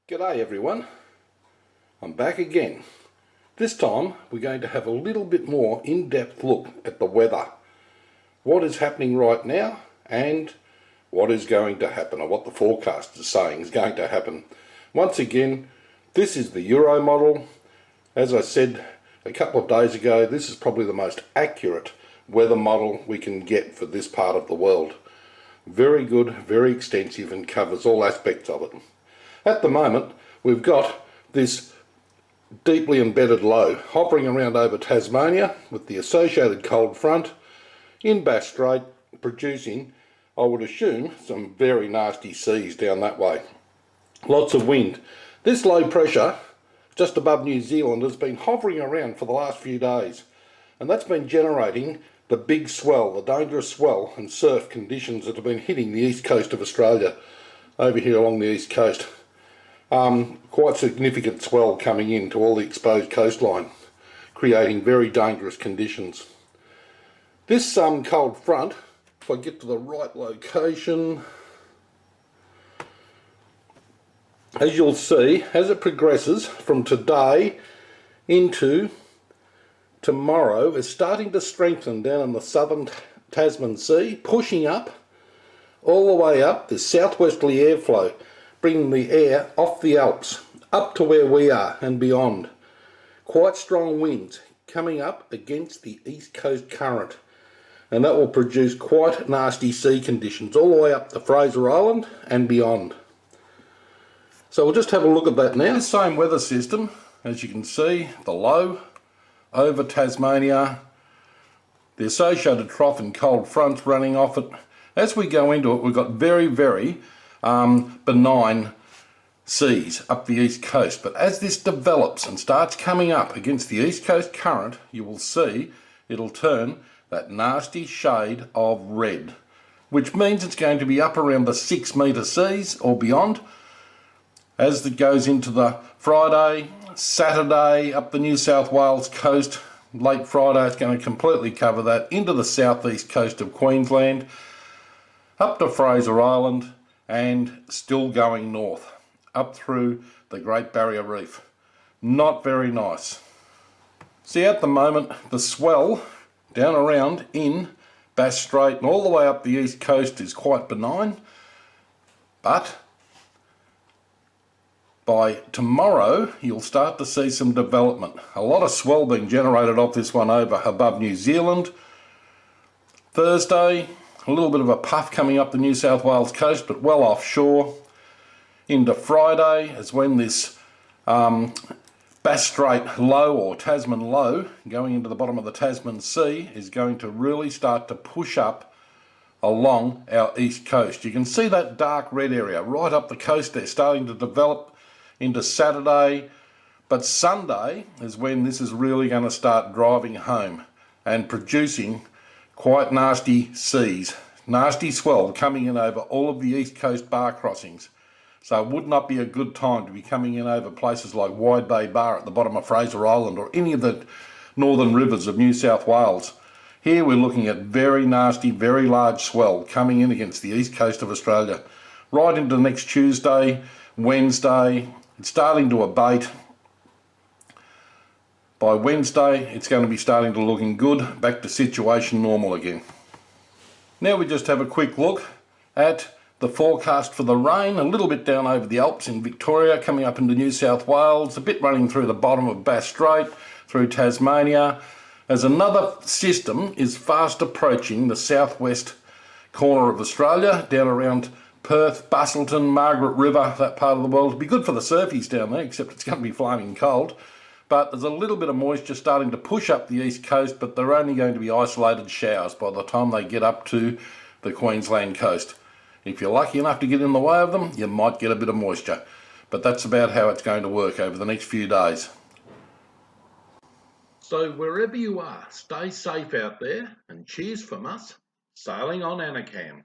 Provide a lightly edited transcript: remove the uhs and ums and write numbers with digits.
G'day everyone, I'm back again. This time we're going to have a little bit more in-depth look at the weather. What is happening right now and what is going to happen, or what the forecast is saying is going to happen. Once again, this is the Euro model. As I said a couple of days ago, this is probably the most accurate weather model we can get for this part of the world. Very good, very extensive, and covers all aspects of it. At the moment, we've got this deeply embedded low hovering around over Tasmania with the associated cold front in Bass Strait, producing, I would assume, some very nasty seas down that way. Lots of wind. This low pressure just above New Zealand has been hovering around for the last few days, and that's been generating the big swell, the dangerous swell and surf conditions that have been hitting the east coast of Australia, over here along the east coast. Quite significant swell coming into all the exposed coastline, creating very dangerous conditions. This cold front, if I get to the right location, as you'll see, as it progresses from today into tomorrow, is starting to strengthen down in the southern Tasman Sea, pushing up all the way up this southwesterly airflow, bringing the air off the Alps up to where we are and beyond. Quite strong winds coming up against the east coast current, and that will produce quite nasty sea conditions all the way up to Fraser Island and beyond. So we'll just have a look at that now. This same weather system, as you can see, the low over Tasmania, the associated trough and cold fronts running off it. As we go into it, we've got very benign seas up the east coast, but as this develops and starts coming up against the east coast current, you will see it'll turn that nasty shade of red, which means it's going to be up around the 6-metre seas or beyond as it goes into the Friday, Saturday, up the New South Wales coast. Late Friday, it's going to completely cover that into the southeast coast of Queensland, up to Fraser Island, and still going north up through the Great Barrier Reef. Not very nice. See, at the moment the swell down around in Bass Strait and all the way up the east coast is quite benign, but by tomorrow you'll start to see some development. A lot of swell being generated off this one over above New Zealand. Thursday, a little bit of a puff coming up the New South Wales coast, but well offshore. Into Friday is when this Bass Strait low, or Tasman low, going into the bottom of the Tasman Sea, is going to really start to push up along our east coast. You can see that dark red area right up the coast there starting to develop into Saturday, but Sunday is when this is really going to start driving home and producing quite nasty seas, nasty swell coming in over all of the east coast bar crossings. So it would not be a good time to be coming in over places like Wide Bay Bar at the bottom of Fraser Island or any of the northern rivers of New South Wales. Here we're looking at very nasty, very large swell coming in against the east coast of Australia. Right into next Tuesday, Wednesday, it's starting to abate. By Wednesday, it's going to be starting to looking good, back to situation normal again. Now we just have a quick look at the forecast for the rain, a little bit down over the Alps in Victoria, coming up into New South Wales, a bit running through the bottom of Bass Strait, through Tasmania, as another system is fast approaching the southwest corner of Australia, down around Perth, Busselton, Margaret River, that part of the world. It'll be good for the surfies down there, except it's going to be flaming cold. But there's a little bit of moisture starting to push up the east coast, but they're only going to be isolated showers by the time they get up to the Queensland coast. If you're lucky enough to get in the way of them, you might get a bit of moisture. But that's about how it's going to work over the next few days. So wherever you are, stay safe out there, and cheers from us, sailing on Anacam.